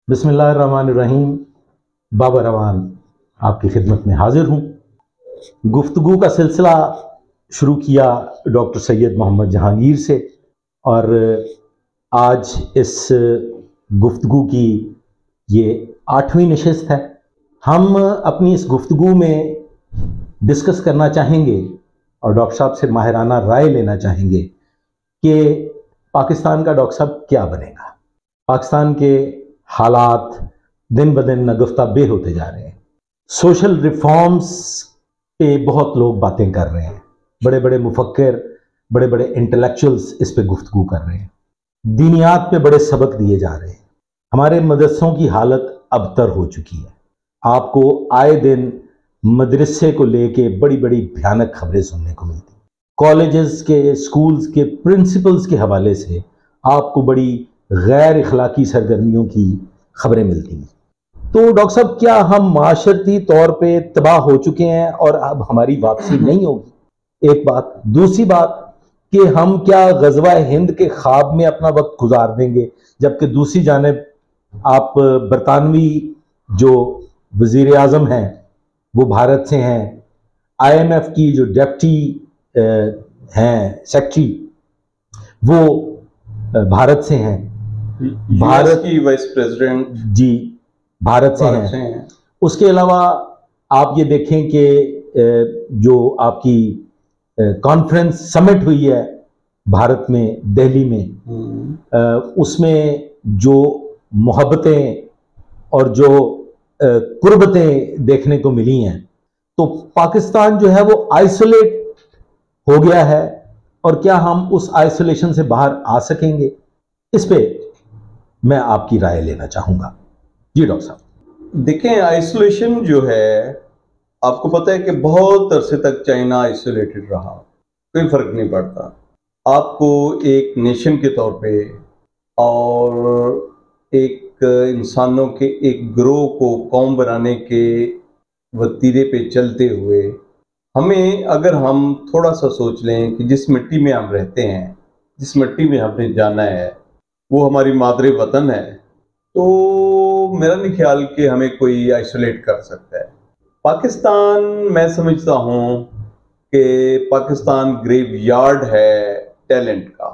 बिस्मिल्लाहिर्रहमानिर्रहीम। बाबर रवान आपकी खिदमत में हाजिर हूँ। गुफ्तगू का सिलसिला शुरू किया डॉक्टर सैयद मोहम्मद जहांगीर से, और आज इस गुफ्तगू की ये 8वीं नशिस्त है। हम अपनी इस गुफ्तगू में डिस्कस करना चाहेंगे और डॉक्टर साहब से माहिराना राय लेना चाहेंगे कि पाकिस्तान का डॉक्टर साहब क्या बनेगा। पाकिस्तान के हालात दिन ब दिन नगफ्ता बे होते जा रहे हैं। सोशल रिफॉर्म्स पे बहुत लोग बातें कर रहे हैं, बड़े बड़े मुफक्किर, बड़े बड़े इंटेलेक्चुअल्स इस पे गुफ्तगू कर रहे हैं। दीनियात पे बड़े सबक दिए जा रहे हैं। हमारे मदरसों की हालत अबतर हो चुकी है। आपको आए दिन मदरसे को लेके बड़ी बड़ी भयानक खबरें सुनने को मिलती हैं। कॉलेजेस के, स्कूल्स के प्रिंसिपल्स के हवाले से आपको बड़ी गैर इखलाकी सरगर्मियों की खबरें मिलती हैं। तो डॉक्टर साहब, क्या हम माशरती तौर पे तबाह हो चुके हैं और अब हमारी वापसी नहीं होगी? एक बात। दूसरी बात कि हम क्या गज़वा हिंद के ख्वाब में अपना वक्त गुजार देंगे, जबकि दूसरी जानिब आप बरतानवी जो वजीर आज़म हैं वो भारत से हैं, IMF की जो डेप्टी हैं सेक्रेटरी वो भारत से हैं, भारत की वाइस प्रेसिडेंट जी भारत से हैं। उसके अलावा आप ये देखें कि जो आपकी कॉन्फ्रेंस समिट हुई है भारत में, दिल्ली में, उसमें जो मोहब्बतें और जो कुर्बतें देखने को मिली हैं, तो पाकिस्तान जो है वो आइसोलेट हो गया है। और क्या हम उस आइसोलेशन से बाहर आ सकेंगे? इस पे मैं आपकी राय लेना चाहूंगा। जी डॉक्टर साहब। देखें, आइसोलेशन जो है, आपको पता है कि बहुत अरसे तक चाइना आइसोलेटेड रहा, कोई फर्क नहीं पड़ता। आपको एक नेशन के तौर पे और एक इंसानों के एक ग्रोह को कौम बनाने के वतीरे पे चलते हुए हमें, अगर हम थोड़ा सा सोच लें कि जिस मिट्टी में हम रहते हैं, जिस मिट्टी में हमने जाना है, वो हमारी मादरे वतन है, तो मेरा नहीं ख्याल कि हमें कोई आइसोलेट कर सकता है। पाकिस्तान, मैं समझता हूँ कि पाकिस्तान ग्रेवयार्ड है टैलेंट का।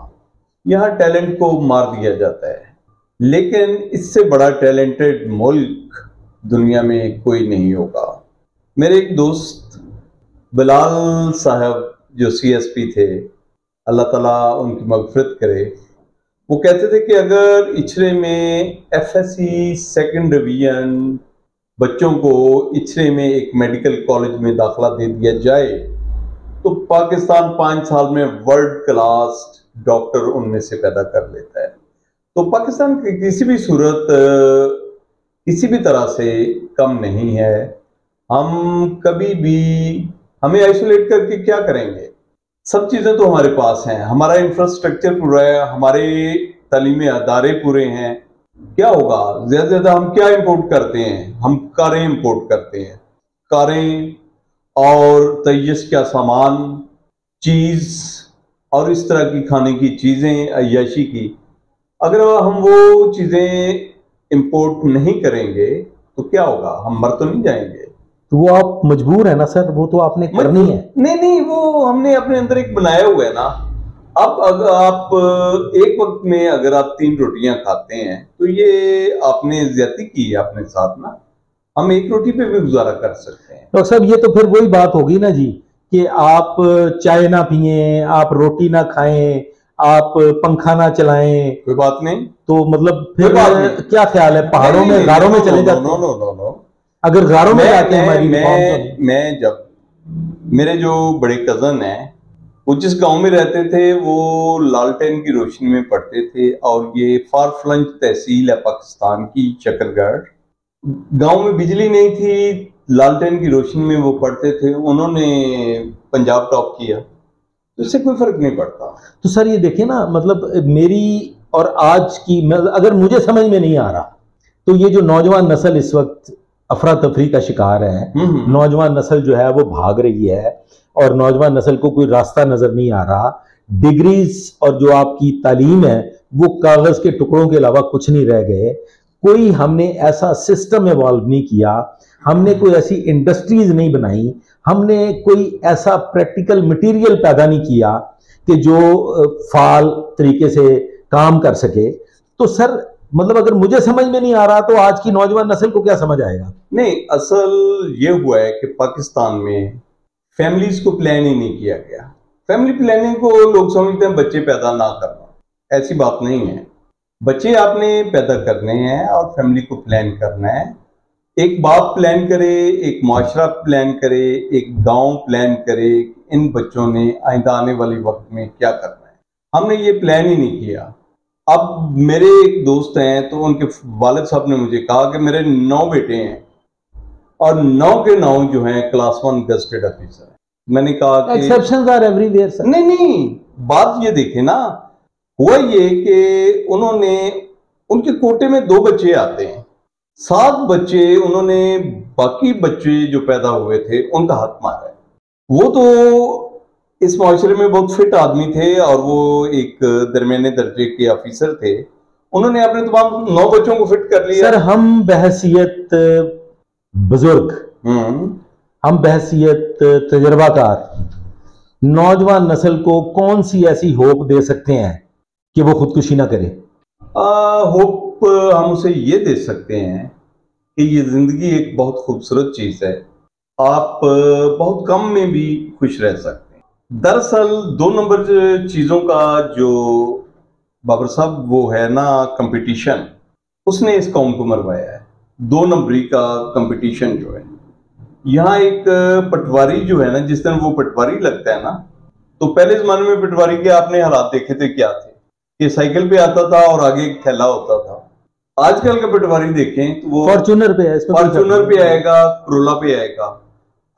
यहाँ टैलेंट को मार दिया जाता है, लेकिन इससे बड़ा टैलेंटेड मुल्क दुनिया में कोई नहीं होगा। मेरे एक दोस्त बिलाल साहब जो CSP थे, अल्लाह ताला उनकी मगफिरत करे, वो कहते थे कि अगर इचरे में FSC सेकंड डिवीजन बच्चों को इचरे में एक मेडिकल कॉलेज में दाखिला दे दिया जाए तो पाकिस्तान 5 साल में वर्ल्ड क्लास डॉक्टर उनमें से पैदा कर लेता है। तो पाकिस्तान की किसी भी सूरत, किसी भी तरह से कम नहीं है। हम कभी भी, हमें आइसोलेट करके क्या करेंगे? सब चीज़ें तो हमारे पास हैं, हमारा इंफ्रास्ट्रक्चर पूरा है, हमारे तालीमी अदारे पूरे हैं। क्या होगा? ज़्यादा से ज़्यादा हम क्या इंपोर्ट करते हैं? हम कारें इंपोर्ट करते हैं, कारें और तय्यस का सामान, चीज़ और इस तरह की खाने की चीज़ें, अय्याशी की। अगर हम वो चीज़ें इंपोर्ट नहीं करेंगे तो क्या होगा? हम मर तो नहीं जाएंगे? तो वो आप मजबूर है ना सर, वो तो आपने करनी है। नहीं, वो हमने अपने अंदर एक बनाया हुआ है ना। अब अगर आप एक वक्त में अगर आप 3 रोटियां खाते हैं तो ये आपने ज्यादती की है अपने साथ ना। हम एक रोटी पे भी गुजारा कर सकते हैं। डॉक्टर साहब, ये तो फिर वही बात होगी ना जी कि आप चाय ना पिए, आप रोटी ना खाएं, आप पंखा ना चलाएं, कोई बात नहीं। तो मतलब फिर क्या ख्याल है, पहाड़ों में, गारों में चले जाते हैं? नो। अगर गारों में जाते हैं हमारी मैं जब, मेरे जो बड़े कजन हैं वो जिस गांव में रहते थे वो लालटेन की रोशनी में पढ़ते थे, और ये फारफ्लंज तहसील है पाकिस्तान की, शकरगढ़। गांव में बिजली नहीं थी, लालटेन की रोशनी में वो पढ़ते थे। उन्होंने पंजाब टॉप किया, तो इससे कोई फर्क नहीं पड़ता। तो सर ये देखिए ना, मतलब मेरी और आज की, अगर मुझे समझ में नहीं आ रहा तो ये जो नौजवान नस्ल इस वक्त अफरा तफरी का शिकार है, नौजवान नस्ल जो है वो भाग रही है और नौजवान नस्ल को कोई रास्ता नजर नहीं आ रहा। डिग्रीज और जो आपकी तालीम है वो कागज के टुकड़ों के अलावा कुछ नहीं रह गए। कोई हमने ऐसा सिस्टम इवॉल्व नहीं किया, हमने कोई ऐसी इंडस्ट्रीज नहीं बनाई, हमने कोई ऐसा प्रैक्टिकल मटेरियल पैदा नहीं किया कि जो फाल तरीके से काम कर सके। तो सर मतलब अगर मुझे समझ में नहीं आ रहा तो आज की नौजवान नस्ल को क्या समझ आएगा? नहीं, असल ये हुआ है कि पाकिस्तान में फैमिलीज को प्लान ही नहीं किया गया। फैमिली प्लानिंग को लोग समझते हैं बच्चे पैदा ना करना, ऐसी बात नहीं है। बच्चे आपने पैदा करने हैं और फैमिली को प्लान करना है। एक बाप प्लान करे, एक माशरा प्लान करे, एक गांव प्लान करे, इन बच्चों ने आइंदा आने वाले वक्त में क्या करना है। हमने ये प्लान ही नहीं किया। अब मेरे एक दोस्त हैं तो उनके वालिद साहब ने मुझे कहा कि मेरे 9 बेटे हैं और 9 के 9 जो हैं क्लास 1 गजेटेड ऑफिसर हैं। मैंने कहा कि एक्सेप्शंस आर एवरीवेयर सर। नहीं, बात ये देखे ना, हुआ ये कि उन्होंने उनके कोटे में 2 बच्चे आते हैं, 7 बच्चे उन्होंने बाकी बच्चे जो पैदा हुए थे उनका हक मारा है। वो तो इस माशरे में बहुत फिट आदमी थे और वो एक दरमियाने दर्जे के ऑफिसर थे। उन्होंने अपने तमाम 9 बच्चों को फिट कर लिया। सर हम बहसियत बुजुर्ग, हम बहसियत तजर्बाकार नौजवान नस्ल को कौन सी ऐसी होप दे सकते हैं कि वो खुदकुशी ना करे? होप हम उसे ये दे सकते हैं कि ये जिंदगी एक बहुत खूबसूरत चीज है। आप बहुत कम में भी खुश रह सकते हैं। दरअसल 2 नंबर चीजों का जो बाबर साहब वो है ना कंपटीशन, उसने इस कौम को मरवाया है। 2 नंबरी का कंपटीशन जो है, यहाँ एक पटवारी जो है ना, जिस दिन वो पटवारी लगता है ना, तो पहले जमाने में पटवारी के आपने हालात देखे थे क्या थे कि साइकिल पे आता था और आगे एक थैला होता था। आजकल का पटवारी देखें तो वो फॉर्चूनर पे है, फॉर्चूनर पे आएगा, क्रोला पे आएगा।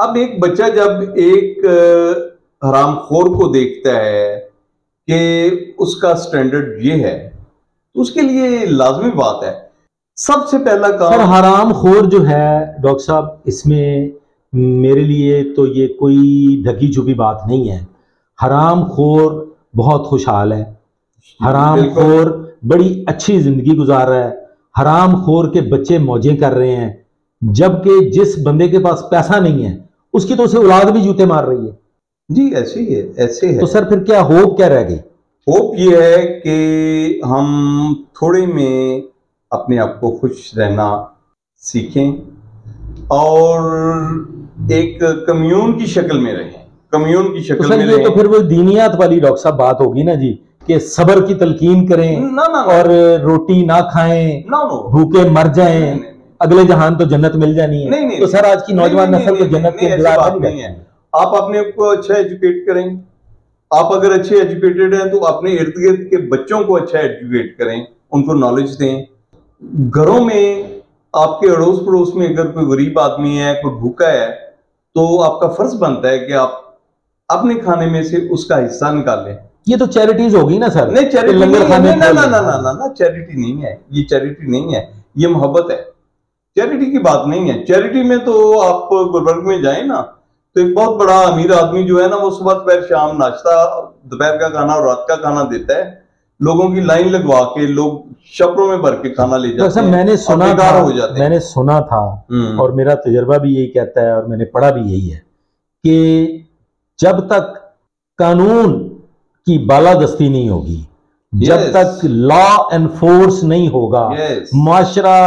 अब एक बच्चा जब एक हरामखोर को देखता है कि उसका स्टैंडर्ड ये है तो उसके लिए लाजमी बात है सबसे पहला काम। सर हरामखोर जो है डॉक्टर साहब, इसमें मेरे लिए तो ये कोई ढकी छुपी बात नहीं है। हरामखोर बहुत खुशहाल है, हरामखोर बड़ी अच्छी जिंदगी गुजार रहा है, हरामखोर के बच्चे मौजें कर रहे हैं, जबकि जिस बंदे के पास पैसा नहीं है उसकी तो उसे औलाद भी जूते मार रही है। जी ऐसे ही है, ऐसे है। तो सर फिर क्या होप क्या रह गई? होप ये है कि हम थोड़े में अपने आप को खुश रहना सीखें और एक कम्यून की शक्ल में रहें, कम्यून की शक्ल में रहें। तो फिर वो दीनियात वाली डॉक्टर साहब बात होगी ना जी, कि सब्र की तलकीन करें ना, और रोटी ना खाएं, भूखे मर जाएं, अगले जहान तो जन्नत मिल जानी है। नहीं, तो सर आज की नौजवान नस्ल को जन्नत की इंतजार नहीं है। आप अपने आप को अच्छा एजुकेट करें। आप अगर अच्छे एजुकेटेड हैं तो अपने इर्द गिर्द के बच्चों को अच्छा एजुकेट करें, उनको नॉलेज दें। घरों में आपके अड़ोस पड़ोस में अगर कोई गरीब आदमी है, कोई भूखा है, तो आपका फर्ज बनता है कि आप अपने खाने में से उसका हिस्सा निकालें। ये तो चैरिटीज होगी ना सर? नहीं, चैरिटी नहीं है, ना चैरिटी नहीं है, ये चैरिटी नहीं है, ये मोहब्बत है। चैरिटी की बात नहीं है। चैरिटी में तो आप गुलबर्ग में जाए ना तो एक बहुत बड़ा अमीर आदमी जो है ना, वो सुबह दोपहर शाम नाश्ता, दोपहर का खाना और रात का खाना देता है। लोगों की लाइन लगवा के लोग शपरों में भर के खाना ले जाते हैं। मैंने सुना था, हो जाते मैंने सुना था और मेरा तजर्बा भी यही कहता है और मैंने पढ़ा भी यही है कि जब तक कानून की बालादस्ती नहीं होगी, जब तक लॉ एनफोर्स नहीं होगा, माशरा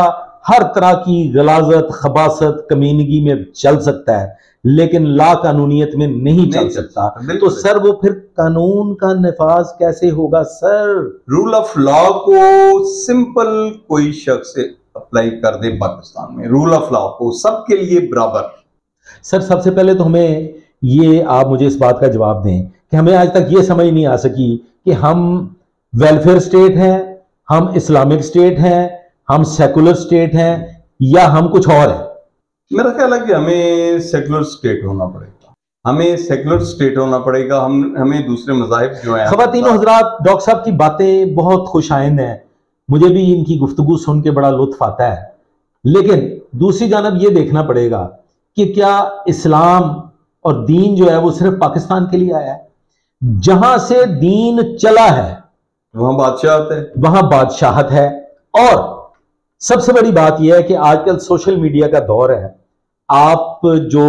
हर तरह की गलाजत, खबासत, कमीनगी में चल सकता है लेकिन ला कानूनियत में नहीं चल सकता। तो सर वो फिर कानून का नफाज कैसे होगा सर? रूल ऑफ लॉ को सिंपल कोई शख्स अप्लाई कर दे पाकिस्तान में, रूल ऑफ लॉ को सबके लिए बराबर। सर सबसे पहले तो हमें ये, आप मुझे इस बात का जवाब दें कि हमें आज तक ये समझ नहीं आ सकी कि हम वेलफेयर स्टेट हैं, हम इस्लामिक स्टेट हैं, हम सेकुलर स्टेट हैं या हम कुछ और हैं। मेरा ख्याल है कि हमें सेकुलर स्टेट होना पड़ेगा, हमें सेकुलर स्टेट होना पड़ेगा। हमें दूसरे मज़ाहिब जो हैं। ख़वातीन हज़रात, डॉक्टर साहब की बातें बहुत खुशाइंद हैं, मुझे भी इनकी गुफ्तगू सुन के बड़ा लुत्फ आता है, लेकिन दूसरी जानब ये देखना पड़ेगा कि क्या इस्लाम और दीन जो है वो सिर्फ पाकिस्तान के लिए आया है? जहां से दीन चला है वहां बादशाहत है, वहां बादशाहत है। और सबसे बड़ी बात यह है कि आजकल सोशल मीडिया का दौर है। आप जो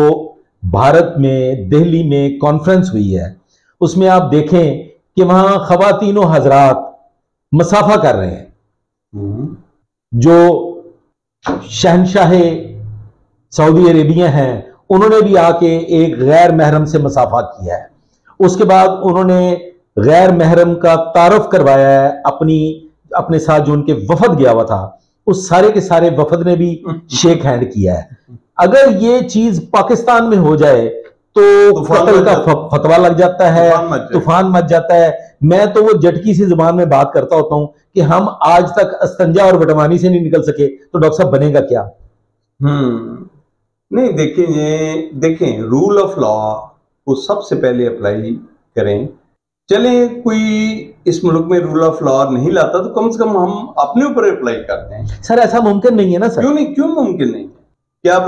भारत में दिल्ली में कॉन्फ्रेंस हुई है उसमें आप देखें कि वहां खवातीनो हजरात मसाफा कर रहे हैं। जो शहनशाह सऊदी अरेबिया हैं उन्होंने भी आके एक गैर महरम से मसाफा किया है। उसके बाद उन्होंने गैर महरम का तारुफ करवाया है अपने साथ जो उनके वफद गया हुआ था, उस सारे के सारे वफद ने भी शेक हैंड किया है। अगर ये चीज पाकिस्तान में हो जाए तो कत्ल का फतवा लग जाता है, तूफान मच जाता है। मैं तो वो झटकी सी जुबान में बात करता होता हूं कि हम आज तक अस्तंजा और बटवानी से नहीं निकल सके तो डॉक्टर साहब बनेगा क्या? नहीं, देखें रूल ऑफ लॉ को सबसे पहले अप्लाई करें। चले कोई इस मुल्क में रूल ऑफ लॉ नहीं लाता तो कम से कम हम अपने ऊपर अप्लाई करते हैं। सर ऐसा मुमकिन नहीं है ना सर? क्यों मुमकिन नहीं है? क्या आप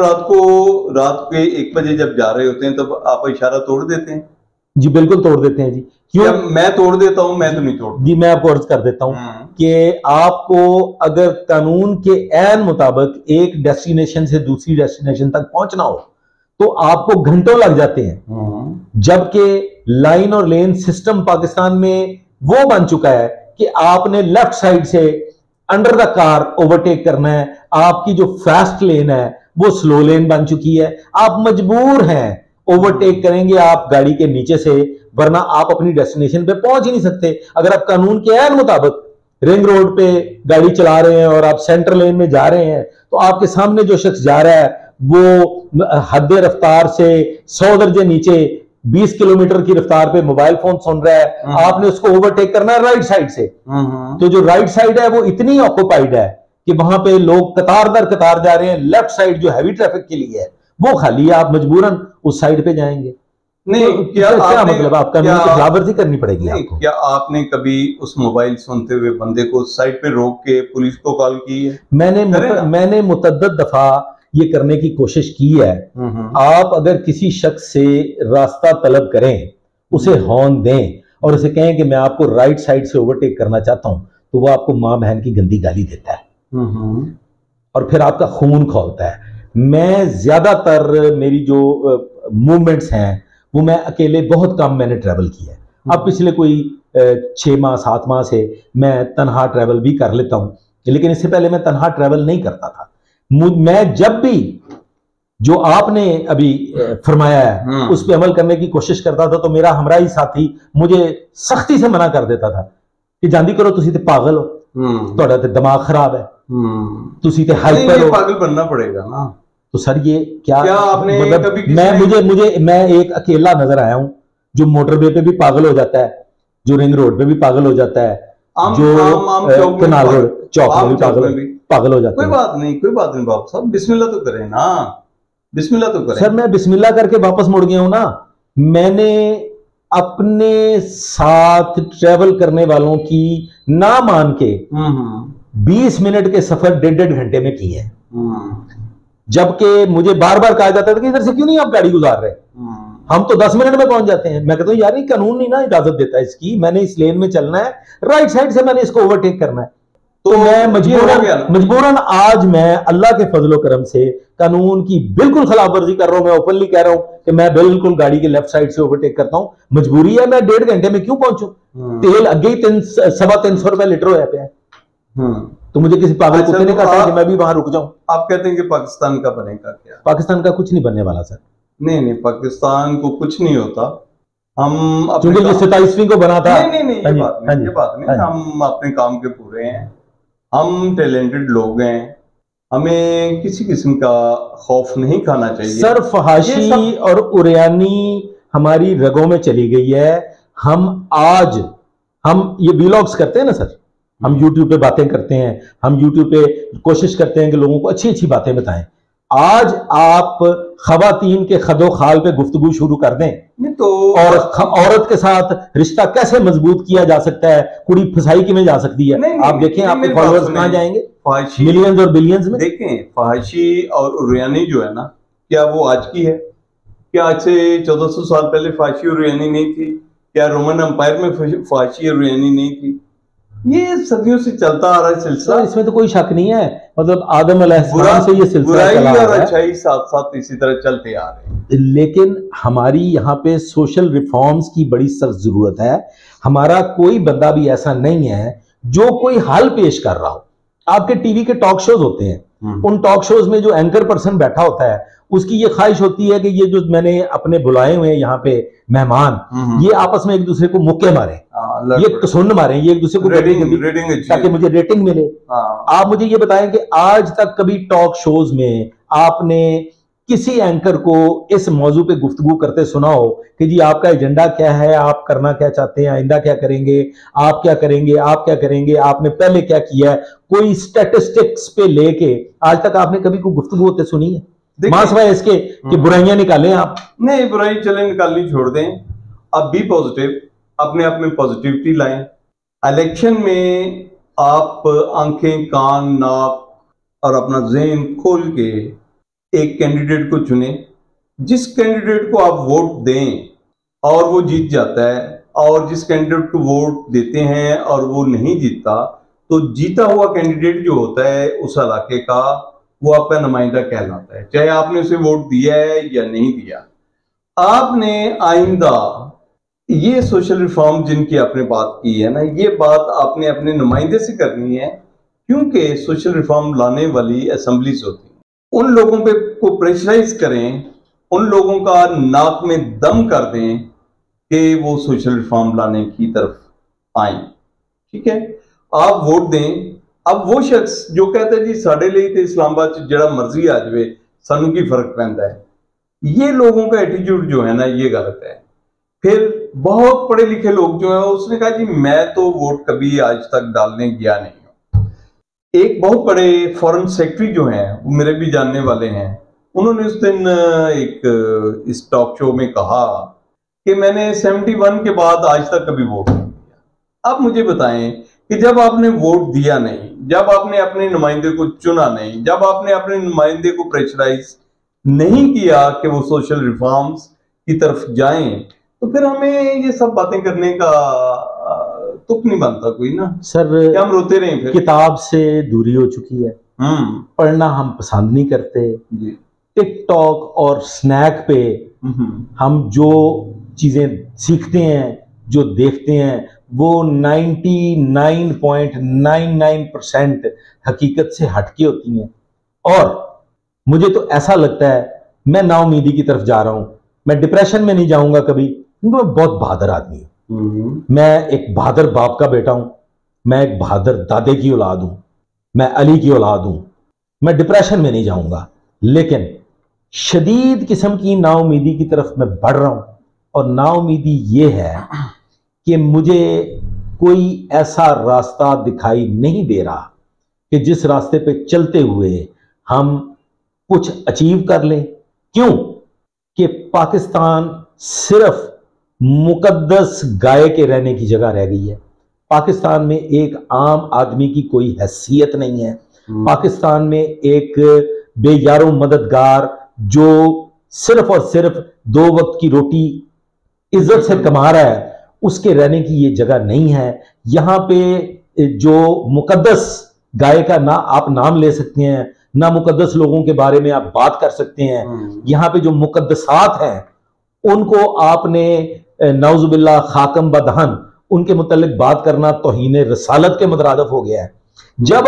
रात के 1 बजे जब जा रहे होते हैं तब आप इशारा तोड़ देते हैं? जी बिल्कुल तोड़ देते हैं जी। क्यों? मैं तोड़ देता हूं? मैं तो नहीं तोड़ता जी। मैं आपको अर्ज कर देता हूं कि आपको अगर कानून के ऐन मुताबिक एक डेस्टिनेशन से दूसरी डेस्टिनेशन तक पहुंचना हो तो आपको घंटों लग जाते हैं, जबकि लाइन और लेन सिस्टम पाकिस्तान में वो बन चुका है कि आपने लेफ्ट साइड से अंडर द कार ओवरटेक करना है। आपकी जो फास्ट लेन है वो स्लो लेन बन चुकी है। आप मजबूर हैं ओवरटेक करेंगे आप गाड़ी के नीचे से, वरना आप अपनी डेस्टिनेशन पे पहुंच ही नहीं सकते। अगर आप कानून के ऐन मुताबिक रिंग रोड पे गाड़ी चला रहे हैं और आप सेंटर लेन में जा रहे हैं तो आपके सामने जो शख्स जा रहा है वो हद रफ्तार से 100 दर्जे नीचे 20 किलोमीटर की रफ्तार पे मोबाइल फोन सुन रहा है, आपने उसको ओवरटेक करना है राइट साइड से। तो जो राइट साइड है वो इतनी ऑक्युपाइड है कि वहां पे लोग कतार दर कतार जा रहे हैं। लेफ्ट साइड जो हैवी ट्रैफिक के लिए है वो खाली है, आप मजबूरन उस साइड पे जाएंगे। नहीं, तो क्या मतलब आप कानून की खिलाफवर्जी करनी पड़ेगी आपको। क्या आपने कभी उस मोबाइल सुनते हुए बंदे को साइड पे रोक के पुलिस को कॉल की है? मैंने मुतअद्दिद दफा ये करने की कोशिश की है। आप अगर किसी शख्स से रास्ता तलब करें, उसे हॉर्न दें और उसे कहें कि मैं आपको राइट साइड से ओवरटेक करना चाहता हूं, तो वो आपको मां बहन की गंदी गाली देता है और फिर आपका खून खौलता है। मैं ज्यादातर मेरी जो मूवमेंट्स हैं वो मैं अकेले बहुत कम मैंने ट्रैवल किया है। अब पिछले कोई 6 माह 7 माह से मैं तनहा ट्रैवल भी कर लेता हूं, लेकिन इससे पहले मैं तनहा ट्रैवल नहीं करता था। मैं जब भी जो आपने अभी फरमाया है उस पर अमल करने की कोशिश करता था तो मेरा हमराही साथी मुझे सख्ती से मना कर देता था कि जांदी करो तुसी ते पागल हो, ਤੁਹਾਡਾ ਤੇ दिमाग खराब है, तुसी ते हाइपर हो। पागल बनना पड़ेगा ना। तो सर ये क्या आपने मतलब कभी मैं एक अकेला नजर आया हूं जो मोटरवे पे भी पागल हो जाता है, जो रिंग रोड पे भी पागल हो जाता है, जो कनाल रोड चौक में भी पागल हो जाता है। कोई बात नहीं बाबू साहब, बिस्मिल्लाह तो करें ना, बिस्मिल्लाह तो करें। सर मैं बिस्मिल्लाह करके वापस मुड़ गया हूं ना। मैंने अपने साथ ट्रेवल करने वालों की ना मान के 20 मिनट के सफर 1.5 घंटे में किए हैं, जबकि मुझे बार बार कहा जाता था कि इधर से क्यों नहीं आप गाड़ी गुजार रहे, हम तो 10 मिनट में पहुंच जाते हैं। मैं कहता हूं यार ये कानून नहीं ना इजाजत देता इसकी, मैंने इस लेन में चलना है, राइट साइड से मैंने इसको ओवरटेक करना है। तो मैं मजबूरन आज मैं अल्लाह के फजलो करम से कानून की बिल्कुल खिलाफ वर्जी कर रहा हूं। मैं ओपनली कह रहा हूं कि मैं बिल्कुल गाड़ी के लेफ्ट साइड से ओवरटेक करता हूं। मजबूरी है, मैं 1.5 घंटे में क्यों पहुंचू? तेल अगे ही 300-325 रुपए लीटर होया पे है, तो मुझे किसी पागल कुत्ते ने कहा कि मैं भी वहां रुक जाऊं। आप कहते हैं कि पाकिस्तान का बनेगा क्या? पाकिस्तान का कुछ नहीं बनने वाला सर। नहीं, पाकिस्तान को कुछ नहीं होता। हम क्योंकि ये 27वीं को बना था। नहीं, ये बात नहीं। हम अपने काम के पूरे हैं, हम टैलेंटेड लोग हैं, हमें किसी किस्म का खौफ नहीं खाना चाहिए। सर फहाशी और उरियानी हमारी रगों में चली गई है। हम ये व्लॉग्स करते हैं ना सर, हम YouTube पे बातें करते हैं, हम YouTube पे कोशिश करते हैं कि लोगों को अच्छी अच्छी बातें बताएं। आज आप खवातीन के खदो खाल पे गुफ्तगू शुरू कर दें तो और औरत के साथ रिश्ता कैसे मजबूत किया जा सकता है, कुड़ी फसाई की में जा सकती है। आप देखें आपके फॉलोअर्स कहां जाएंगे, मिलियंस और बिलियंस में। देखें फहाशी और उरियानी जो है ना, क्या वो आज की है? क्या आज से 1400 साल पहले फहाशी और उरियानी नहीं थी? क्या रोमन एम्पायर में फहाशी और उरियानी नहीं थी? ये सदियों से चलता आ रहा है सिलसिला, इसमें तो कोई शक नहीं है। मतलब आदम अलैहिस्सलाम से ये सिलसिला बुराई चला और आ रहा है, अच्छाई साथ साथ इसी तरह चलते आ रहे हैं। लेकिन हमारी यहाँ पे सोशल रिफॉर्म्स की बड़ी सख्त जरूरत है। हमारा कोई बंदा भी ऐसा नहीं है जो कोई हल पेश कर रहा हो। आपके टीवी के टॉक शोज होते हैं, उन टॉक शोज में जो एंकर पर्सन बैठा होता है उसकी ये ख्वाहिश होती है कि ये जो मैंने अपने बुलाए हुए हैं यहाँ पे मेहमान, ये आपस में एक दूसरे को मुक्के मारे, ये कसुन मारे, ये एक दूसरे को रेटिंग ताकि मुझे रेटिंग मिले। आप मुझे ये बताएं कि आज तक कभी टॉक शोज में आपने किसी एंकर को इस मौजू पे गुफ्तगू करते सुना हो कि जी आपका एजेंडा क्या है, आप करना क्या चाहते हैं, आइंदा क्या करेंगे, आप क्या करेंगे, आप क्या करेंगे, आपने पहले क्या किया है, कोई स्टैटिस्टिक्स पे लेके आज तक आपने कभी कोई गुफ्तगू होते सुनी है? सिवाय इसके कि बुराइयां निकालें आप। नहीं, बुराई चले निकालनी छोड़ दें, अब बी पॉजिटिव, अपने आप में पॉजिटिविटी लाएं। इलेक्शन में आप आंखें, कान, नाक और अपना ज़हन खोल के एक कैंडिडेट को चुने। जिस कैंडिडेट को आप वोट दें और वो जीत जाता है, और जिस कैंडिडेट को वोट देते हैं और वो नहीं जीतता, तो जीता हुआ कैंडिडेट जो होता है उस इलाके का, वो आपका नुमाइंदा कहलाता है, चाहे आपने उसे वोट दिया है या नहीं दिया। आपने आइंदा ये सोशल रिफॉर्म जिनकी आपने बात की है ना, ये बात आपने अपने नुमाइंदे से करनी है, क्योंकि सोशल रिफॉर्म लाने वाली असेंबलीज होती हैं। उन लोगों पे को प्रेशराइज करें, उन लोगों का नाक में दम कर दें कि वो सोशल रिफॉर्म लाने की तरफ आए। ठीक है, आप वोट दें। अब वो शख्स जो कहता है जी साढ़े लिए थे इस्लामाबाद जड़ा मर्जी आ जाए, सानू की फर्क पैंदा है, ये लोगों का एटीट्यूड जो है ना, ये गलत है। फिर बहुत पढ़े लिखे लोग जो है, उसने कहा जी मैं तो वोट कभी आज तक डालने गया नहीं हूं। एक बहुत बड़े फॉरेन सेक्रेटरी जो हैं, वो मेरे भी जानने वाले हैं, उन्होंने उस दिन एक इस टॉक शो में कहा कि मैंने 71 के बाद आज तक कभी वोट नहीं दिया। अब मुझे बताएं कि जब आपने वोट दिया नहीं, जब आपने अपने नुमाइंदे को चुना नहीं, जब आपने अपने नुमाइंदे को प्रेशराइज नहीं किया कि वो सोशल रिफॉर्म्स की तरफ जाएं, तो फिर हमें ये सब बातें करने का तुक नहीं बनता कोई ना सर। क्या हम रोते रहे? फिर किताब से दूरी हो चुकी है, पढ़ना हम पसंद नहीं करते। टिकटॉक और स्नैक पे हम जो चीजें सीखते हैं, जो देखते हैं, वो 99.99% हकीकत से हटके होती हैं। और मुझे तो ऐसा लगता है मैं नाउमीदी की तरफ जा रहा हूं। मैं डिप्रेशन में नहीं जाऊंगा कभी, क्योंकि मैं बहुत बहादुर आदमी हूं। मैं एक बहादुर बाप का बेटा हूं, मैं एक बहादुर दादे की औलाद हूं, मैं अली की औलाद हूं। मैं डिप्रेशन में नहीं जाऊंगा, लेकिन शदीद किस्म की नाउमीदी की तरफ मैं बढ़ रहा हूं। और नाउमीदी ये है कि मुझे कोई ऐसा रास्ता दिखाई नहीं दे रहा कि जिस रास्ते पे चलते हुए हम कुछ अचीव कर लें। क्यों कि पाकिस्तान सिर्फ मुकद्दस गाय के रहने की जगह रह गई है। पाकिस्तान में एक आम आदमी की कोई हैसियत नहीं है। पाकिस्तान में एक बेयारो मददगार जो सिर्फ और सिर्फ 2 वक्त की रोटी इज्जत से कमा रहा है, उसके रहने की ये जगह नहीं है। यहाँ पे जो मुकद्दस गाय का ना आप नाम ले सकते हैं, ना मुकद्दस लोगों के बारे में आप बात कर सकते हैं। यहाँ पे जो मुकद्दसात हैं उनको आपने नाउजुबिल्ला खाकम बदहन उनके मुतल्लिक बात करना तौहीन रसालत के मुतरादिफ हो गया है। जब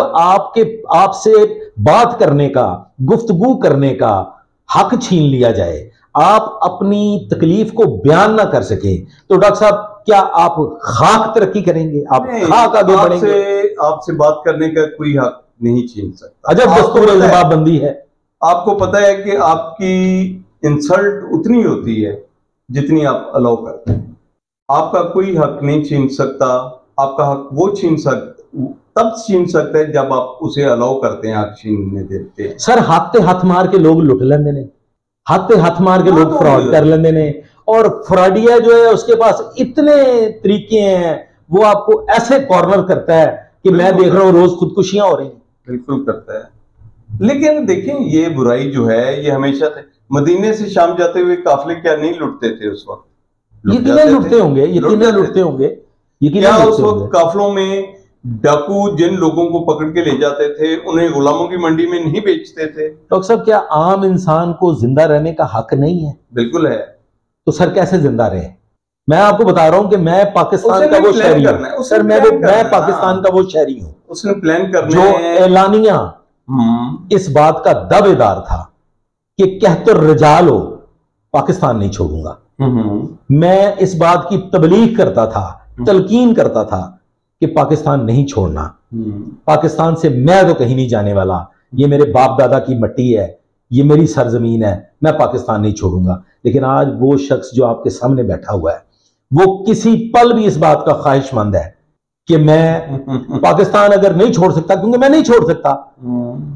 आपसे बात करने का, गुफ्तगू करने का हक छीन लिया जाए, आप अपनी तकलीफ को बयान ना कर सके, तो डॉक्टर साहब क्या आप खाक तरक्की करेंगे? आप खाक आगे बढ़ेंगे? आपसे बात करने का कोई हक नहीं छीन सकता। अजब दस्तूर जवाबबंदी है। आपको पता है कि आपकी इंसल्ट उतनी होती है जितनी आप अलाउ करते हैं। आपका कोई हक नहीं छीन सकता। आपका हक वो तब छीन सकता है जब आप उसे अलाउ करते हैं, हक छीनने देते हैं। सर हाथे हाथ मार के लोग लुट लेंदे ने, हाथे हाथ मार के लोग फ्रॉड कर लेंदे ने। और फ्रॉडिया जो है उसके पास इतने तरीके हैं, वो आपको ऐसे कॉर्नर करता है कि मैं देख रहा हूं रोज खुदकुशियां हो रही हैं। बिल्कुल करता है। लेकिन देखें, ये बुराई जो है ये हमेशा थे। मदीने से शाम जाते हुए काफिले क्या नहीं लुटते थे उस वक्त? यकीनन लुटते होंगे, यकीनन लुटते होंगे। क्या उस वक्त काफिलों में डाकू जिन लोगों को पकड़ के ले जाते थे उन्हें गुलामों की मंडी में नहीं बेचते थे। डॉक्टर साहब, क्या आम इंसान को जिंदा रहने का हक नहीं है? बिल्कुल है। तो सर कैसे जिंदा रहे? मैं आपको बता रहा हूं कि मैं पाकिस्तान का वो शहरी हूं सर, मैं पाकिस्तान का वो शहरी हूं। उसने प्लान करना जो एलानिया इस बात का दावेदार था कि कहतो रजाल हो, पाकिस्तान नहीं छोड़ूंगा। मैं इस बात की तबलीग करता था, तलकीन करता था कि पाकिस्तान नहीं छोड़ना, पाकिस्तान से मैं तो कहीं नहीं जाने वाला, ये मेरे बाप दादा की मिट्टी है, ये मेरी सरजमीन है, मैं पाकिस्तान नहीं छोड़ूंगा। लेकिन आज वो शख्स जो आपके सामने बैठा हुआ है, वो किसी पल भी इस बात का ख्वाहिशमंद है कि मैं पाकिस्तान अगर नहीं छोड़ सकता, क्योंकि मैं नहीं छोड़ सकता,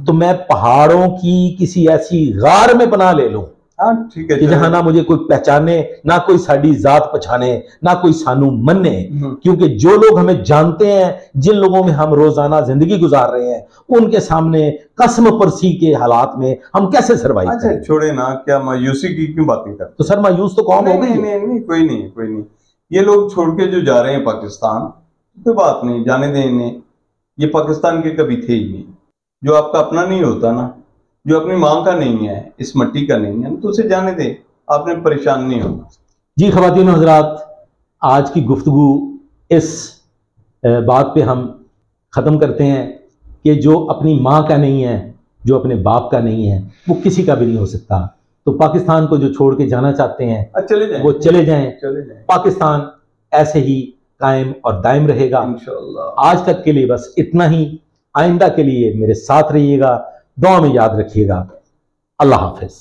तो मैं पहाड़ों की किसी ऐसी गार में पनाह ले लूं, ठीक है, कि जहां ना मुझे कोई पहचाने, ना कोई साड़ी जात पछाने, ना कोई सानू मन्ने। क्योंकि जो लोग हमें जानते हैं, जिन लोगों में हम रोजाना जिंदगी गुजार रहे हैं, उनके सामने कसम परसी के हालात में हम कैसे सर्वाइव करें? छोड़े ना, क्या मायूसी की क्यों बातें करते? तो सर मायूस तो कौन हो गई? नहीं, कोई नहीं। ये लोग छोड़ के जो जा रहे हैं पाकिस्तान, कोई बात नहीं, जाने दें इन्हें। ये पाकिस्तान के कभी थे ही नहीं। जो आपका अपना नहीं होता ना, जो अपनी माँ का नहीं है, इस मिट्टी का नहीं है, तो उसे जाने दें, आपने परेशान नहीं होना। जी ख़वातीन हज़रात, आज की गुफ्तगू इस बात पे हम ख़त्म करते हैं कि जो अपनी माँ का नहीं है, जो अपने बाप का नहीं है, वो किसी का भी नहीं हो सकता। तो पाकिस्तान को जो छोड़ के जाना चाहते हैं, चले जाएं, वो चले जाएं। पाकिस्तान ऐसे ही कायम और दायम रहेगा इंशाअल्लाह। आज तक के लिए बस इतना ही। आइंदा के लिए मेरे साथ रहिएगा, दुआ में याद रखिएगा। अल्लाह हाफिज।